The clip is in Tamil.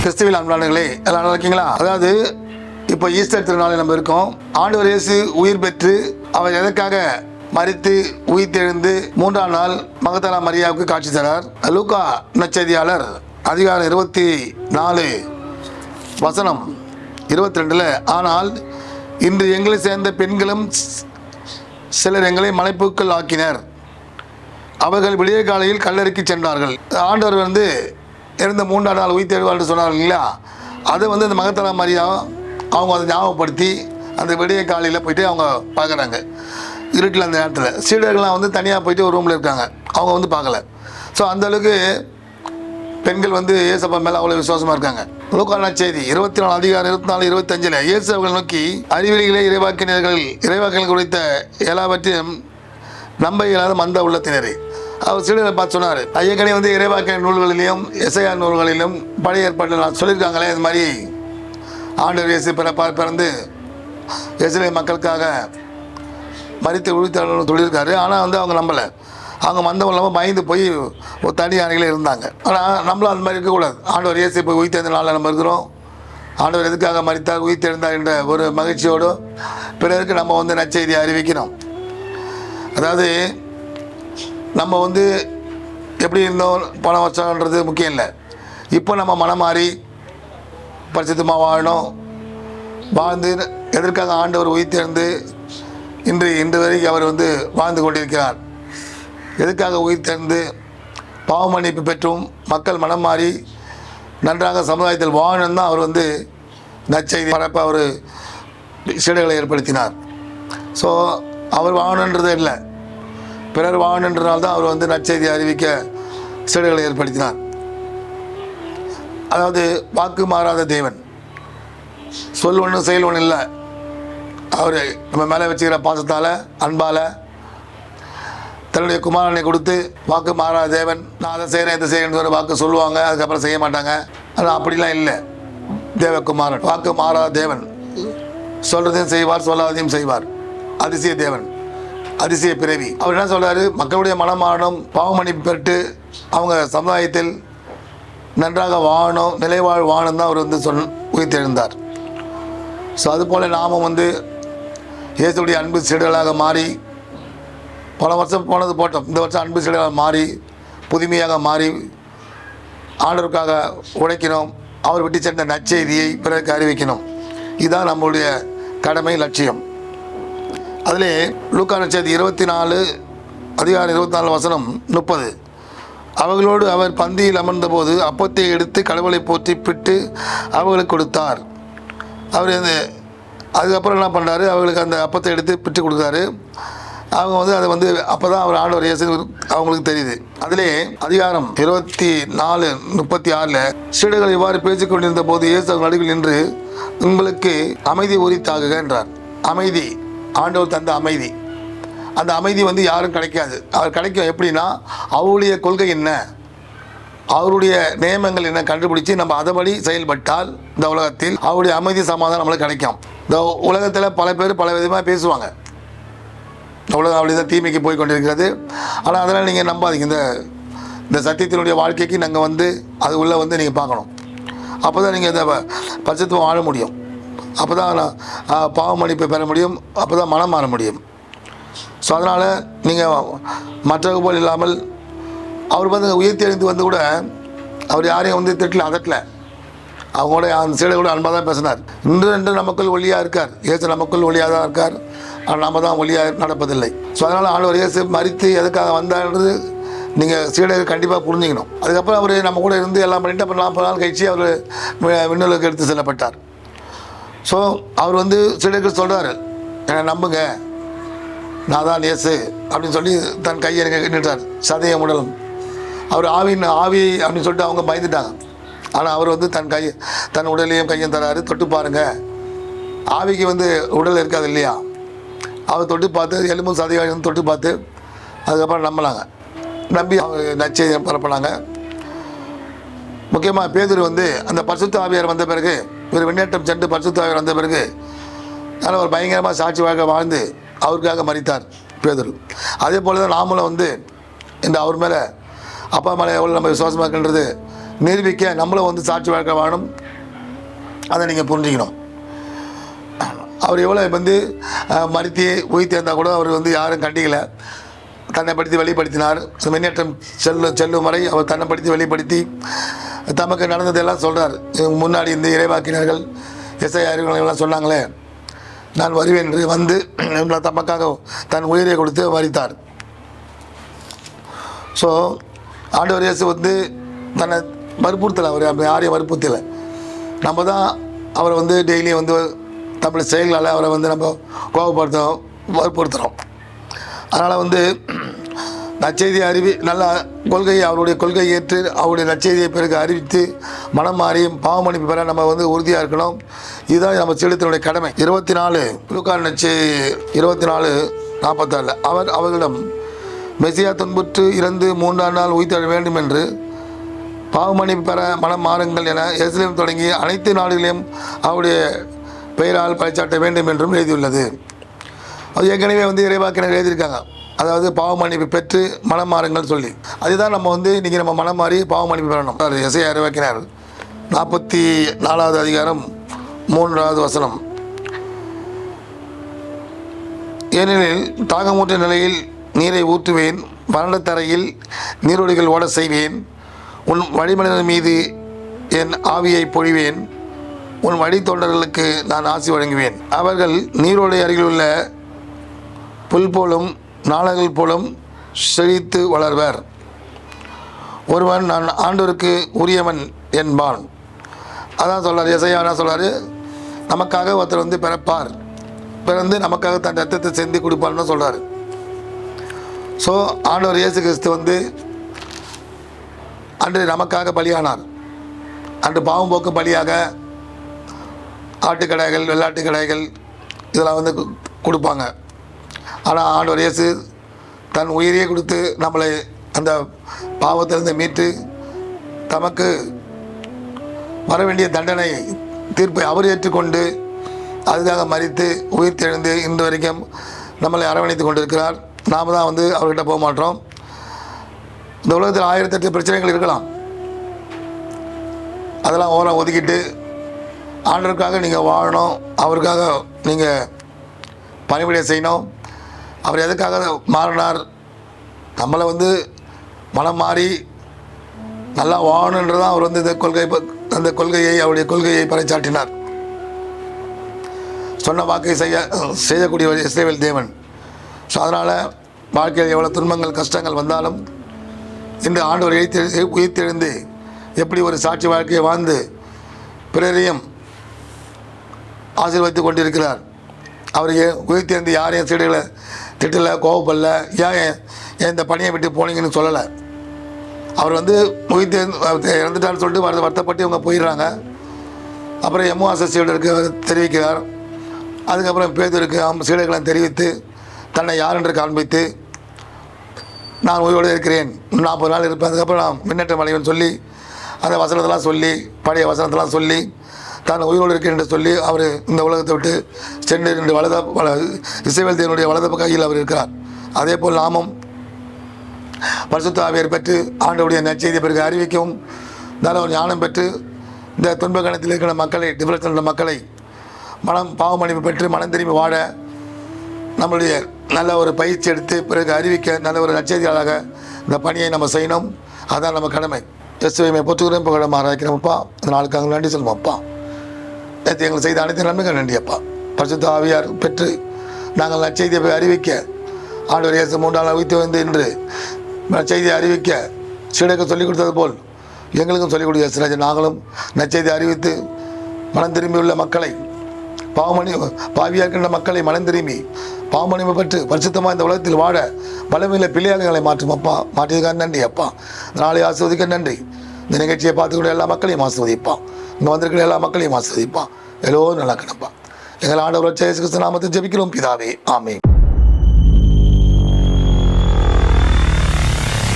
கிறிஸ்துவில் அன்பானவர்களே, எல்லாம் நல்லா இருக்கீங்களா? அதாவது இப்போ ஈஸ்டர் திருநாளில் நம்ம இருக்கோம். ஆண்டவர் இயேசு உயிர் பெற்று அவர் எதற்காக மரித்து உயிர்த்தெழுந்து 3ஆம் நாள் மகதலா மரியாவுக்கு காட்சி தரார். லூக்கா நற்செய்தியாளர் அதிகாரம் 24 வசனம் 22. ஆனால் இன்று எங்களை சேர்ந்த பெண்களும் சிலர் எங்களை மலைப்புக்கள் ஆக்கினர். அவர்கள் விடிய காலையில் கல்லறைக்கு சென்றார்கள். ஆண்டவர் இறந்த 3ஆம் நாள் உயிர்த்தெழுவார் சொன்னார்கள் இல்லையா? அதை இந்த மகதலா மரியா அவங்க அதை ஞாபகப்படுத்தி அந்த விடிய காலையில் போயிட்டு அவங்க பார்க்குறாங்க. இருட்டில் அந்த நேரத்தில் சீடர்கள்லாம் தனியாக போயிட்டு ஒரு ரூமில் இருக்காங்க. அவங்க பார்க்கல. ஸோ அந்தளவுக்கு பெண்கள் இயேசப்பா மேலே அவ்வளோ விசுவாசமாக இருக்காங்க. லூக்கா நற்செய்தி 24 அதிகாரம் 24, 25 இயேசு அவர்கள் நோக்கி, அறிவிலிகளே இறைவாக்கினர்கள் குறித்த எல்லாவற்றையும் நம்ப இயலாத மந்த உள்ளத்தினரே. அவர் சீடரை பார்த்து சொன்னார், ஐயக்கனே இறைவாக்கின நூல்களிலும் எசையா நூல்களிலும் பழைய ஏற்பாட்டில் சொல்லியிருக்காங்களே, இது மாதிரி ஆண்டவர் இயேசு பிறந்து இஸ்ரேல் மக்களுக்காக மரித்து உயிர்த்தெழுந்தார்னு சொல்லியிருக்காரு. ஆனால் அவங்க நம்பலை. அவங்க மந்தம் இல்லாமல் பயந்து போய் ஒரு தனி அறையில் இருந்தாங்க. ஆனால் நம்மளும் அந்த மாதிரி இருக்கக்கூடாது. ஆண்டவர் இயேசு போய் உயிர்த்தெழுந்த நாளில் நம்ம இருக்கிறோம். ஆண்டவர் எதுக்காக மரித்தார், உயிர்த்தெழுந்தார் என்ற ஒரு மகிழ்ச்சியோடு பிறருக்கு நம்ம நற்செய்தியை அறிவிக்கணும். அதாவது நம்ம எப்படி இருந்தோம் பல வருஷம்ன்றது முக்கியம் இல்லை. இப்போ நம்ம மனம் மாறி பரிசுத்தமாக வாழணும். வாழ்ந்து எதற்காக ஆண்டவர் உயிர்த்தெழுந்து இன்று வரைக்கும் அவர் வாழ்ந்து கொண்டிருக்கிறார். எதுக்காக உயிர்த்தெழுந்து பாவ மன்னிப்பு பெற்றும் மக்கள் மனம் மாறி நன்றாக சமுதாயத்தில் வாழணும் தான் அவர் நற்செய்தி பரப்ப அவர் சீடர்களை ஏற்படுத்தினார். ஸோ அவர் வாழணுன்றதே இல்லை, பிறர் வாழணுன்றனால தான் அவர் நற்செய்தியை அறிவிக்க சீடர்களை ஏற்படுத்தினார். அதாவது வாக்கு மாறாத தேவன், சொல் ஒன்று செயல் ஒன்று இல்லை. அவர் நம்ம மேலே வச்சுக்கிற பாசத்தால் அன்பால் தன்னுடைய குமாரனை கொடுத்து வாக்கு மாறாத தேவன். நான் அதை செய்கிறேன் இதை செய்கிறேன்னு வாக்கு சொல்லுவாங்க, அதுக்கப்புறம் செய்ய மாட்டாங்க. ஆனால் அப்படிலாம் இல்லை. தேவகுமாரன் வாக்கு மாறாத தேவன், சொல்கிறதையும் செய்வார், சொல்லாதையும் செய்வார். அதிசய தேவன், அதிசய பிறவி. அவர் என்ன சொல்கிறாரு, மக்களுடைய மனமானம் பாவ மன்னிப்பு பெற்று அவங்க சமுதாயத்தில் நன்றாக வாழணும், நிலைவாழ் வாழணும் தான் அவர் உயிர்த்தெழுந்தார். ஸோ அதுபோல் நாமும் இயேசுடைய அன்பு சீடர்களாக மாறி, பல வருஷம் போனது போட்டோம், இந்த வருஷம் அன்பு சீடர்களாக மாறி புதுமையாக மாறி ஆண்டவருக்காக உழைக்கணும். அவர் விட்டு சென்ற நற்செய்தியை பிறருக்கு அறிவிக்கணும். இதுதான் நம்மளுடைய கடமை, லட்சியம். அதிலே லூக்கா நற்செய்தி 24 அதிகாரம் 24 வசனம் 30. அவர்களோடு அவர் பந்தியில் அமர்ந்தபோது அப்பத்தை எடுத்து கடவுளை போற்றி பிட்டு அவர்களுக்கு கொடுத்தார். அவர் அதுக்கப்புறம் என்ன பண்ணுறாரு, அவர்களுக்கு அந்த அப்பத்தை எடுத்து பிட்டு கொடுக்குறாரு. அவங்க அதை அப்போ தான் அவர் ஆண்டவர் இயேசு அவங்களுக்கு தெரியுது. அதிலே அதிகாரம் 24:36 சீடர்கள் இவ்வாறு பேசிக் கொண்டிருந்த போது இயேசு நடுவில் நின்று, உங்களுக்கு அமைதி உரித்தாகுக என்றார். அமைதி, ஆண்டவர் தந்த அமைதி. அந்த அமைதி யாரும் கிடைக்காது. அவர் கிடைக்கும் எப்படின்னா, அவருடைய கொள்கை என்ன, அவருடைய நியமங்கள் என்ன கண்டுபிடிச்சி நம்ம அதபடி செயல்பட்டால் இந்த உலகத்தில் அவருடைய அமைதி சமாதானம் நம்மளுக்கு கிடைக்கும். இந்த உலகத்தில் பல பேர் பல விதமாக பேசுவாங்க. இந்த உலகம் அப்படி தான் தீமைக்கு போய் கொண்டிருக்கிறது. ஆனால் அதெல்லாம் நீங்கள் நம்பாதீங்க. இந்த சத்தியத்தினுடைய வாழ்க்கைக்கு நாங்கள் அது உள்ளே நீங்கள் பார்க்கணும். அப்போ தான் நீங்கள் இந்த பரிசுத்தம் வாழ முடியும். அப்போ தான் பாவ மன்னிப்பை பெற முடியும். அப்போ தான் மனம் மாற முடியும். ஸோ அதனால் நீங்கள் மற்றவர்கள் போல் இல்லாமல் அவர் உயிர்த்தெழுந்து கூட அவர் யாரையும் திட்டல, அதட்டல. அவங்களோட அந்த சீடர் கூட அன்பாக தான் பேசினார். இன்று நமக்குள் ஒளியாக இருக்கார். இயேசு நமக்குள் ஒளியாக தான் இருக்கார். ஆனால் நம்ம தான் ஒளியாக நடப்பதில்லை. ஸோ அதனால் ஆண்டவர் இயேசு மரித்து எதுக்காக வந்தார்ன்றது நீங்கள் சீடர்கள் கண்டிப்பாக புரிஞ்சுக்கணும். அதுக்கப்புறம் அவர் நம்ம கூட இருந்து எல்லாம் பண்ணிட்டு அப்புறம் 40 நாள் கழிச்சு அவர் விண்ணுலகுக்கு எடுத்து செல்லப்பட்டார். ஸோ அவர் சீடர்கள் சொல்கிறார், என்னை நம்புங்க, நான் தான் இயேசு அப்படின்னு சொல்லி தன் கையை எனக்கு நின்றார். சதைய உடலும் அவர் ஆவி அப்படின்னு சொல்லிட்டு அவங்க பயந்துட்டாங்க. ஆனால் அவர் தன் உடலையும் கையும் தராரு. தொட்டு பாருங்கள், ஆவிக்கு உடல் இருக்காது இல்லையா? அவர் தொட்டு பார்த்து எலும்பும் சதையும் தொட்டு பார்த்து அதுக்கப்புறம் நம்பலாங்க. நம்பி அவர் நற்செய்தியை பரப்பினாங்க. முக்கியமாக பேதுரு அந்த பரிசுத்த ஆவியார் வந்த பிறகு, ஒரு விண்ணேற்றம் சென்று பரிசுத்த ஆவியார் வந்த பிறகு அதனால் ஒரு பயங்கரமாக சாட்சி வாழ்ந்து அவருக்காக மரித்தார் பேதுரு. அதே போல் தான் நாமளும் இந்த அவர் மேலே அப்பா மேலே எவ்வளோ நம்ம விசுவாசமாக இருக்கின்றது நிரூபிக்க நம்மளும் வந்து சாட்சி வழக்க வாழணும். அதை நீங்கள் புரிஞ்சுக்கணும். அவர் எவ்வளோ வந்து மறுத்தி உயிர்த்தேர்ந்தால் கூட அவர் வந்து யாரும் கண்டிக்கலை. தன்னை படுத்தி வெளிப்படுத்தினார். முன்னேற்றம் செல்லும் வரை அவர் தன்னை படுத்தி வெளிப்படுத்தி தமக்கு நடந்ததெல்லாம் சொல்கிறார். முன்னாடி இந்த இறைவாக்கினர்கள் எஸ்ஐஆர்களெல்லாம் சொன்னாங்களே, நான் வருவேன் என்று வந்து தமக்காக தன் உயிரை கொடுத்து மரித்தார். ஸோ ஆண்டவர் இயேசு வந்து தன்னை வற்புறுத்தலை, அவர் அப்படி யாரையும் வற்புறுத்தலை. நம்ம தான் அவரை வந்து டெய்லியும் வந்து தமிழ் செயல்களால் அவரை வந்து நம்ம வற்புறுத்துகிறோம். அதனால் வந்து நற்செய்தியை நல்ல கொள்கையை அவருடைய கொள்கையை ஏற்று அவருடைய நற்செய்தியை பிறகு அறிவித்து மனம் மாறி பாவமன்னிப்பு பெற நம்ம வந்து உறுதியாக இருக்கணும். இதுதான் நம்ம செலுத்தினுடைய கடமை. 24 லூக்கான் நற்செய்தி 24:44 அவர்களிடம் மெசியா துன்புற்று இறந்து 3ஆம் நாள் உயிர்த்தெழ வேண்டும் என்று பாவமன்னிப்பு பெற மனம் மாறுங்கள் என எருசலேம் தொடங்கி அனைத்து நாடுகளையும் அவருடைய பெயரால் பறைசாட்ட வேண்டும் என்றும் எழுதியுள்ளது. அது ஏற்கனவே வந்து இறைவாக்கினர் எழுதியிருக்காங்க. அதாவது பாவ மன்னிப்பு பெற்று மனம் மாறுங்கள் சொல்லி. அதுதான் நம்ம வந்து இன்றைக்கி நம்ம மனம் மாறி பாவ மன்னிப்பு பெறணும். எஸ்ஐஆர் இறைவாக்கினர் 44வது அதிகாரம் 3வது வசனம். ஏனெனில் தாகமூற்ற நிலையில் நீரை ஊற்றுவேன், வறண்ட தரையில் நீரோடிகள் ஓட செய்வேன், உன் வழிமனிதர் மீது என் ஆவியை பொழிவேன், உன் வழித்தொண்டர்களுக்கு நான் ஆசி வழங்குவேன். அவர்கள் நீரோடை அருகிலுள்ள புல் போலும் நாளங்கள் போலும் செழித்து வளர்வர். ஒருவன் நான் ஆண்டவருக்கு உரியவன் என்பான். அதான் சொல்கிறார் எசையா. என்ன சொல்கிறார்? நமக்காக ஒருத்தர் வந்து பிறப்பார், பிறந்து நமக்காக தன் ரத்தத்தை செஞ்சு கொடுப்பார்னு சொல்கிறார். ஸோ ஆண்டவர் இயேசு கிறிஸ்து வந்து அன்று நமக்காக பலியானார். அன்று பாவம் போக்கு பலியாக ஆட்டுக்கடாய்கள், வெள்ளாட்டு கடாய்கள் இதெல்லாம் வந்து கொடுப்பாங்க. ஆனால் ஆண்டவர் இயேசு தன் உயிரையே கொடுத்து நம்மளை அந்த பாவத்திலிருந்து மீட்டு தமக்கு வர வேண்டிய தண்டனை தீர்ப்பை அவர் ஏற்றுக்கொண்டு அதுக்காக மரித்து உயிர் தெழுந்து இன்று வரைக்கும் நம்மளை அரவணைத்து கொண்டிருக்கிறார். நாம் தான் வந்து அவர்கிட்ட போக மாட்டோம். இந்த உலகத்தில் 1008 பிரச்சனைகள் இருக்கலாம். அதெல்லாம் ஓரம் ஒதுக்கிட்டு ஆண்டவருக்காக நீங்கள் வாழணும், அவருக்காக நீங்கள் பணிவிடை செய்யணும். அவர் எதுக்காக மாறினார்? நம்மளை வந்து மனம் மாறி நல்லா வாழணுன்றதான் அவர் வந்து அந்த கொள்கையை அவருடைய கொள்கையை பறைச்சாட்டினார். சொன்ன வாக்கை செய்யக்கூடிய இஸ்ரவேல் தேவன். ஸோ அதனால் வாழ்க்கையில் எவ்வளோ துன்பங்கள் கஷ்டங்கள் வந்தாலும் இன்று ஆண்டவர் உயிர்த்தெழுந்து எப்படி ஒரு சாட்சி வாழ்க்கையை வாழ்ந்து பிறரையும் ஆசீர்வதித்து கொண்டிருக்கிறார். அவருக்கு உயிர்த்தெழுந்து யாரையும் சீடுகளை திட்டலை, கோவப்படல, ஏன் இந்த பணியை விட்டு போனீங்கன்னு சொல்லலை. அவர் வந்து இறந்துட்டான்னு சொல்லிட்டு வருத்தப்பட்டு இவங்க போயிடுறாங்க. அப்புறம் எம்முவாச சீடருக்கு தெரிவிக்கிறார். அதுக்கப்புறம் பேதுருக்கு சீடர்களை தெரிவித்து தன்னை யார் என்று காண்பித்து நான் உயிரோடு இருக்கிறேன், 40 நாள் இருப்பேன், அதுக்கப்புறம் நான் முன்னேற்றம் அடைவேன்னு சொல்லி அந்த வசனத்தெல்லாம் சொல்லி பழைய வசனத்தெல்லாம் சொல்லி தான் உயிரோடு இருக்கிறேன் என்று சொல்லி அவர் இந்த உலகத்தை விட்டு சென்று என்று இஸ்ரவேல் தேவனுடைய வலது கையில் அவர் இருக்கிறார். அதே போல் நாமும் பரிசுத்த ஆவியர் பெற்று ஆண்டவருடைய நற்செய்தியை பிறகு அறிவிக்கவும் நல்ல ஒரு ஞானம் பெற்று இந்த துன்ப கணத்தில் இருக்கிற மக்களை, டிப்ரெஷன் மக்களை பாவ மன்னிப்பு பெற்று மனம் திரும்பி வாழ நம்மளுடைய நல்ல ஒரு பயிற்சி எடுத்து பிறகு அறிவிக்க நல்ல ஒரு நற்செய்தியாளராக இந்த பணியை நம்ம செய்யணும். அதுதான் நம்ம கடமை. இயேசுவை போற்றுகிறேன், புகழ ஆராய்க்கிறோம்ப்பா. இந்த நாளுக்காக நன்றி சொல்லுவோம்ப்பா. நேற்று எங்களை செய்த அனைத்து நன்மைகள் நன்றியப்பா. பரிசுத்த ஆவியார் பெற்று நாங்கள் நற்செய்தியை போய் அறிவிக்க ஆண்டவர் இயேசு 3ஆம் நாள் உயிர்த்து வந்து இன்று நற்செய்தியை அறிவிக்க சீடருக்கு சொல்லிக் கொடுத்தது போல் எங்களுக்கும் சொல்லிக் கொடுத்த சிராஜ் நாங்களும் நற்செய்தியை அறிவித்து மனம் திரும்பியுள்ள மக்களை பாவியாக இருக்கின்ற மக்களை மனம் திரும்பி பாவமன்னிப்பு பெற்று பரிசுத்தமாக இந்த உலகத்தில் வாழ பலமில்ல பிள்ளையாளர்களை மாற்றும் அப்பா. மாற்றியதுக்காக நன்றி அப்பா. நாளை ஆசிர்வதிக்க நன்றி. இந்த நிகழ்ச்சியை பார்த்துக்கிட்ட எல்லா மக்களையும் ஆசிர்வதிப்பான். இங்கே வந்திருக்கிற எல்லா மக்களையும் ஆசிர்வதிப்பான். எல்லோரும் நல்லா கிடப்பான். எங்கள் ஆண்டவர் இயேசு கிறிஸ்து நாமத்தில் ஜெபிக்கிறோம் பிதாவே, ஆமென்.